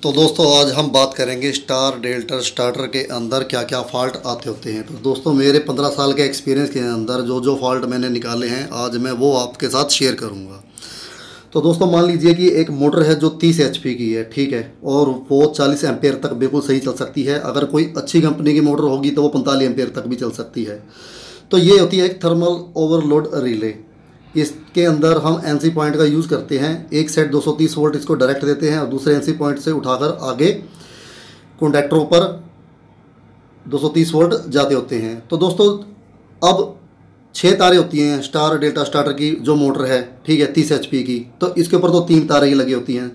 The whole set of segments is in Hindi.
तो दोस्तों आज हम बात करेंगे स्टार डेल्टा स्टार्टर के अंदर क्या क्या फ़ॉल्ट आते होते हैं। तो दोस्तों मेरे 15 साल के एक्सपीरियंस के अंदर जो जो फ़ॉल्ट मैंने निकाले हैं आज मैं वो आपके साथ शेयर करूंगा। तो दोस्तों मान लीजिए कि एक मोटर है जो 30 एचपी की है, ठीक है, और वो 40 एम्पेयर तक बिल्कुल सही चल सकती है। अगर कोई अच्छी कंपनी की मोटर होगी तो वो 45 एम्पेयर तक भी चल सकती है। तो ये होती है एक थर्मल ओवरलोड रिले। इसके अंदर हम एनसी पॉइंट का यूज़ करते हैं। एक सेट 230 वोल्ट इसको डायरेक्ट देते हैं और दूसरे एनसी पॉइंट से उठाकर आगे कॉन्टैक्टरों पर 230 वोल्ट जाते होते हैं। तो दोस्तों अब 6 तारें होती हैं स्टार डेल्टा स्टार्टर की जो मोटर है, ठीक है, 30 एचपी की। तो इसके ऊपर तो 3 तारें ही लगी होती हैं।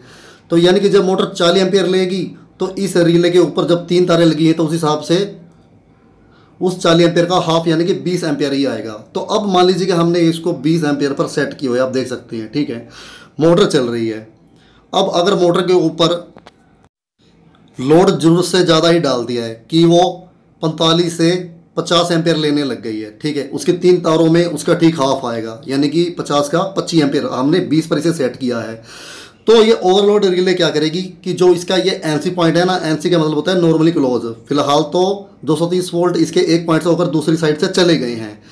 तो यानी कि जब मोटर 40 एम्पियर लेगी तो इस रिले के ऊपर जब 3 तारें लगी हैं तो उस हिसाब से उस 40 एम्पियर का हाफ यानी कि 20 एम्पियर ही आएगा। तो अब मान लीजिए कि हमने इसको 20 एम्पियर पर सेट किया हुआ है, आप देख सकते हैं, ठीक है, मोटर चल रही है। अब अगर मोटर के ऊपर लोड जरूरत से ज़्यादा ही डाल दिया है कि वो 45 से 50 एम्पियर लेने लग गई है, ठीक है, उसके 3 तारों में उसका ठीक हाफ आएगा, यानी कि 50 का 25 एम्पियर हमने 20 पर इसे सेट किया है। तो ये ओवरलोड रिले क्या करेगी कि जो इसका ये एनसी पॉइंट है ना, एनसी का मतलब होता है नॉर्मली क्लोज। फिलहाल तो 230 वोल्ट इसके एक पॉइंट से होकर दूसरी साइड से चले गए हैं।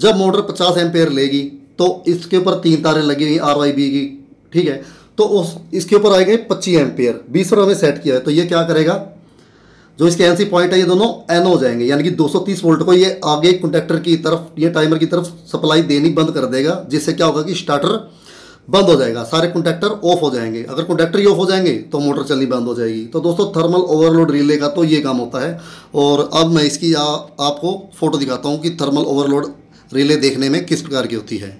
जब मोटर 50 एम्पेयर लेगी तो इसके ऊपर 3 तारें लगी हुई RYB की, ठीक है, तो उस इसके ऊपर आएंगे 25 एम्पेयर, 20 पर हमें सेट किया है। तो ये क्या करेगा, जो इसके एनसी पॉइंट है ये दोनों एन हो जाएंगे, यानी कि 230 वोल्ट को ये आगे कंडक्टर की तरफ, ये टाइमर की तरफ सप्लाई देनी बंद कर देगा, जिससे क्या होगा कि स्टार्टर बंद हो जाएगा, सारे कंडक्टर ऑफ हो जाएंगे। अगर कंडक्टर ही ऑफ हो जाएंगे तो मोटर चलनी बंद हो जाएगी। तो दोस्तों थर्मल ओवरलोड रिले का तो ये काम होता है। और अब मैं इसकी आपको फोटो दिखाता हूँ कि थर्मल ओवरलोड रिले देखने में किस प्रकार की होती है।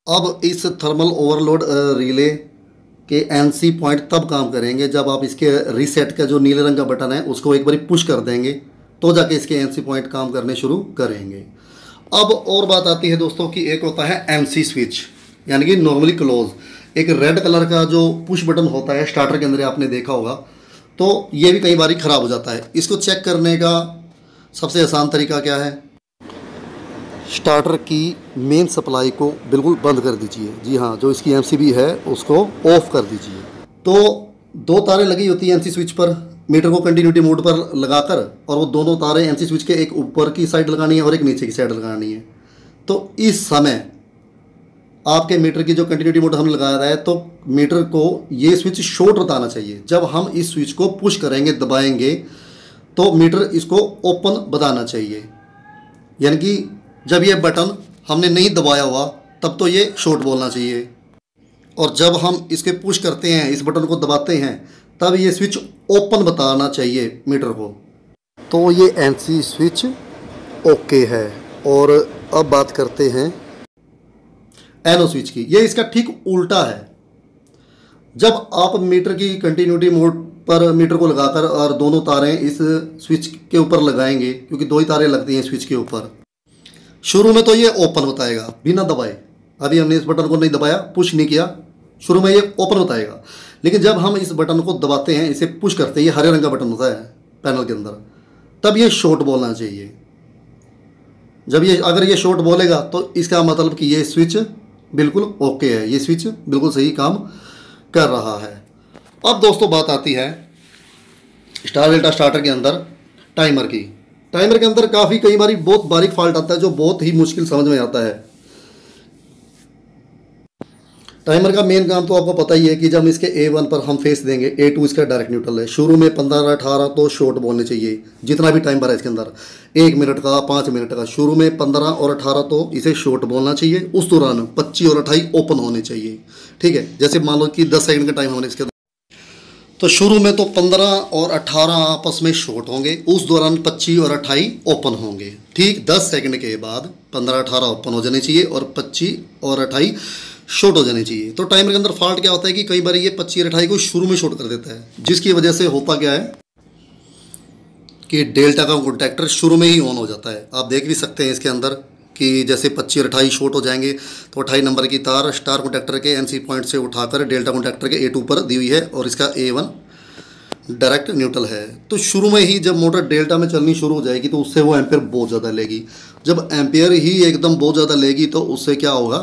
अब इस थर्मल ओवरलोड रिले के एनसी पॉइंट तब काम करेंगे जब आप इसके रीसेट का जो नीले रंग का बटन है उसको एक बार पुश कर देंगे, तो जाके इसके एनसी पॉइंट काम करने शुरू करेंगे। अब और बात आती है दोस्तों कि एक होता है एमसी स्विच, यानी कि नॉर्मली क्लोज। एक रेड कलर का जो पुश बटन होता है स्टार्टर के अंदर, आपने देखा होगा, तो ये भी कई बार ख़राब हो जाता है। इसको चेक करने का सबसे आसान तरीका क्या है, स्टार्टर की मेन सप्लाई को बिल्कुल बंद कर दीजिए। जी हाँ, जो इसकी एमसीबी है उसको ऑफ कर दीजिए। तो 2 तारें लगी होती हैं एमसी स्विच पर, मीटर को कंटिन्यूटी मोड पर लगाकर, और वो दोनों तारें एमसी स्विच के एक ऊपर की साइड लगानी है और एक नीचे की साइड लगानी है। तो इस समय आपके मीटर की जो कंटिन्यूटी मोड हमने लगाया है तो मीटर को ये स्विच शॉर्ट बताना चाहिए। जब हम इस स्विच को पुश करेंगे, दबाएंगे, तो मीटर इसको ओपन बताना चाहिए, यानी कि जब ये बटन हमने नहीं दबाया हुआ तब तो ये शॉर्ट बोलना चाहिए। और जब हम इसके पुश करते हैं, इस बटन को दबाते हैं, तब ये स्विच ओपन बताना चाहिए मीटर को। तो ये एनसी स्विच ओके है। और अब बात करते हैं एनओ स्विच की। ये इसका ठीक उल्टा है। जब आप मीटर की कंटिन्यूटी मोड पर मीटर को लगाकर और दोनों तारें इस स्विच के ऊपर लगाएंगे, क्योंकि 2 ही तारें लगती हैं स्विच के ऊपर, शुरू में तो ये ओपन बताएगा बिना दबाए। अभी हमने इस बटन को नहीं दबाया, पुश नहीं किया, शुरू में ये ओपन बताएगा। लेकिन जब हम इस बटन को दबाते हैं, इसे पुश करते हैं, ये हरे रंग का बटन होता है पैनल के अंदर, तब ये शॉर्ट बोलना चाहिए। जब ये अगर ये शॉर्ट बोलेगा तो इसका मतलब कि ये स्विच बिल्कुल ओके है, ये स्विच बिल्कुल सही काम कर रहा है। अब दोस्तों बात आती है स्टार डेल्टा स्टार्टर के अंदर टाइमर की। टाइमर के अंदर कई बार बहुत बारीक फॉल्ट आता है जो बहुत ही मुश्किल समझ में आता है। टाइमर का मेन काम तो आपको पता ही है कि जब इसके A1 पर हम फेस देंगे, A2 इसका डायरेक्ट न्यूट्रल है। शुरू में 15-18 तो शॉर्ट बोलने चाहिए, जितना भी टाइम भरा है इसके अंदर, 1 मिनट का, 5 मिनट का, शुरू में 15 और 18 तो इसे शॉर्ट बोलना चाहिए। उस दौरान 25 और 28 ओपन होने चाहिए, ठीक है। जैसे मान लो कि 10 सेकंड का टाइम हमने इसके, तो शुरू में तो 15 और 18 आपस में शॉर्ट होंगे, उस दौरान 25 और 28 ओपन होंगे। ठीक 10 सेकंड के बाद 15-18 ओपन हो जाने चाहिए और 25 और 28 शॉर्ट हो जाने चाहिए। तो टाइमर के अंदर फॉल्ट क्या होता है कि कई बार ये 25 और 28 को शुरू में शॉर्ट कर देता है, जिसकी वजह से होता क्या है कि डेल्टा का कॉन्टैक्टर शुरू में ही ऑन हो जाता है। आप देख भी सकते हैं इसके अंदर कि जैसे 25 और 28 शॉर्ट हो जाएंगे तो 28 नंबर की तार स्टार कॉन्टैक्टर के एनसी पॉइंट से उठाकर डेल्टा कॉन्टैक्टर के A2 पर दी हुई है और इसका A1 डायरेक्ट न्यूट्रल है। तो शुरू में ही जब मोटर डेल्टा में चलनी शुरू हो जाएगी तो उससे वो एम्पेयर बहुत ज़्यादा लेगी। जब एम्पेयर ही एकदम बहुत ज़्यादा लेगी तो उससे क्या होगा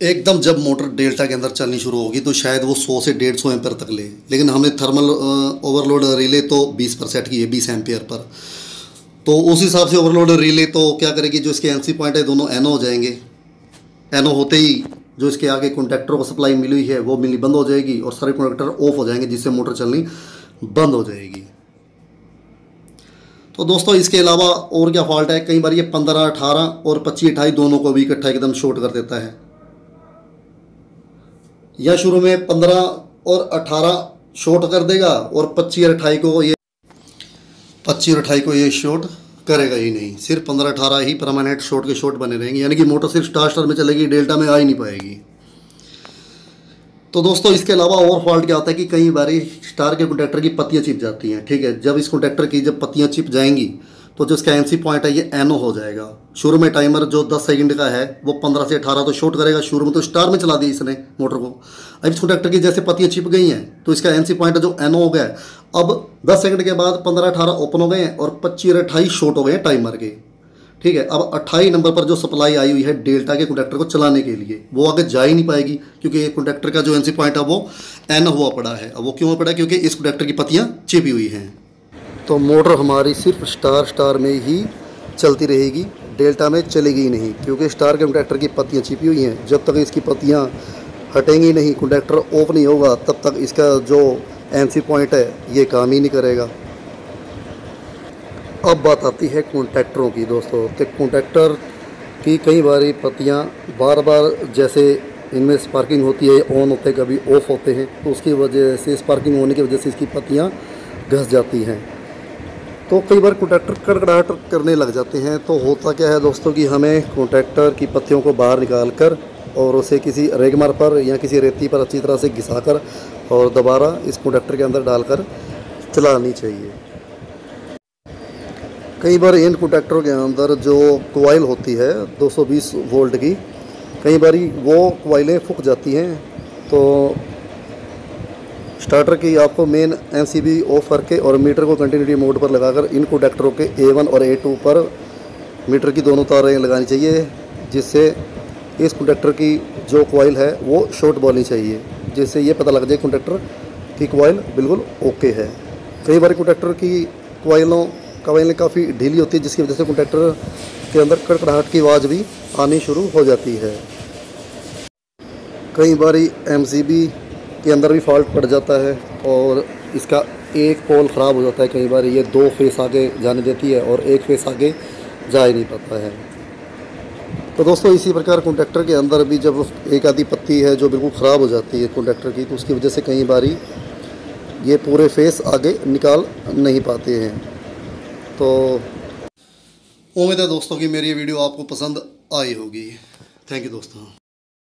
एकदम जब मोटर डेल्टा के अंदर चलनी शुरू होगी तो शायद वो 100 से 150 एम्पेयर तक ले, लेकिन हमने थर्मल ओवरलोड रिले तो 20 पर सेट की है, 20 एम्पेयर पर। तो उस हिसाब से ओवरलोड रिले तो क्या करेगी, जो इसके एनसी पॉइंट है दोनों एनो हो जाएंगे। एनो होते ही जो इसके आगे कॉन्टैक्टर को सप्लाई मिली हुई है वो मिलनी बंद हो जाएगी और सारे कॉन्टैक्टर ऑफ हो जाएंगे, जिससे मोटर चलनी बंद हो जाएगी। तो दोस्तों इसके अलावा और क्या फॉल्ट है, कई बार ये 15, 18 और 25, 28 दोनों को भी इकट्ठा एकदम शॉर्ट कर देता है। या शुरू में 15 और 18 शॉर्ट कर देगा और 25 और 28 को ये शॉर्ट करेगा ही नहीं, सिर्फ 15, 18 ही परमानेंट शॉर्ट के शॉर्ट बने रहेंगे, यानी कि मोटर सिर्फ स्टार में चलेगी, डेल्टा में आ ही नहीं पाएगी। तो दोस्तों इसके अलावा और फॉल्ट क्या होता है कि कई बार स्टार के कॉन्टैक्टर की पत्तियां चिप जाती हैं। ठीक है, जब इस कॉन्टैक्टर की जब पत्तियां चिप जाएंगी तो जो इसका एनसी पॉइंट है ये एनो हो जाएगा। शुरू में टाइमर जो 10 सेकंड का है वो 15 से 18 तो शॉर्ट करेगा, शुरू में तो स्टार में चला दी इसने मोटर को। अब इस कॉन्टैक्टर की जैसे पत्तियां चिप गई हैं तो इसका एनसी पॉइंट जो एनो हो गया है, अब 10 सेकंड के बाद 15, 18 ओपन हो गए हैं और 25 और 28 शॉर्ट हो गए हैं टाइमर के। ठीक है, अब 28 नंबर पर जो सप्लाई आई हुई है डेल्टा के कॉन्टैक्टर को चलाने के लिए, वो आगे जा ही नहीं पाएगी, क्योंकि कॉन्टैक्टर का जो एनसी पॉइंट है वो एन हुआ पड़ा है। अब वो क्यों हुआ पड़ा है, क्योंकि इस कॉन्टैक्टर की पत्तियां चिपी हुई हैं। तो मोटर हमारी सिर्फ स्टार में ही चलती रहेगी, डेल्टा में चलेगी नहीं, क्योंकि स्टार के कॉन्टैक्टर की पत्तियां छिपी हुई हैं। जब तक इसकी पत्तियां हटेंगी नहीं, कॉन्टैक्टर ऑफ नहीं होगा, तब तक इसका जो एनसी पॉइंट है ये काम ही नहीं करेगा। अब बात आती है कॉन्टैक्टरों की दोस्तों, कि कॉन्टैक्टर की कई बार पत्तियां बार बार, जैसे इनमें स्पार्किंग होती है, ऑन होते हैं कभी ऑफ होते हैं, तो उसकी वजह से स्पार्किंग होने की वजह से इसकी पत्तियां घस जाती हैं। तो कई बार कॉन्टैक्टर कड़कड़ाहट करने लग जाते हैं। तो होता क्या है दोस्तों कि हमें कॉन्टैक्टर की पत्तियों को बाहर निकाल कर और उसे किसी रेगमार पर या किसी रेती पर अच्छी तरह से घिसाकर और दोबारा इस कॉन्टैक्टर के अंदर डालकर चलानी चाहिए। कई बार इन कॉन्टैक्टरों के अंदर जो कॉइल होती है 220 वोल्ट की, कई बार वो कॉइलें फूक जाती हैं। तो स्टार्टर की आपको मेन एमसीबी ऑफ करके और मीटर को कंटिन्यूटी मोड पर लगाकर इन कॉन्टैक्टरों के A1 और A2 पर मीटर की दोनों तारें लगानी चाहिए, जिससे इस कॉन्टैक्टर की जो कॉइल है वो शॉर्ट बोलनी चाहिए, जिससे ये पता लग जाए कॉन्टैक्टर की कॉइल बिल्कुल ओके है। कई बार कॉन्टैक्टर की कॉइलें काफ़ी ढीली होती है, जिसकी वजह से कॉन्टैक्टर के अंदर कड़कड़ाहट की आवाज़ भी आनी शुरू हो जाती है। कई बार एमसीबी के अंदर भी फॉल्ट पड़ जाता है और इसका एक पोल ख़राब हो जाता है। कई बार ये 2 फेस आगे जाने देती है और एक फेस आगे जा ही नहीं पाता है। तो दोस्तों इसी प्रकार कॉन्टैक्टर के अंदर भी जब एक आधी पत्ती है जो बिल्कुल ख़राब हो जाती है कॉन्टैक्टर की, तो उसकी वजह से कई बार ये पूरे फेस आगे निकाल नहीं पाते हैं। तो उम्मीद है दोस्तों कि मेरी ये वीडियो आपको पसंद आई होगी। थैंक यू दोस्तों।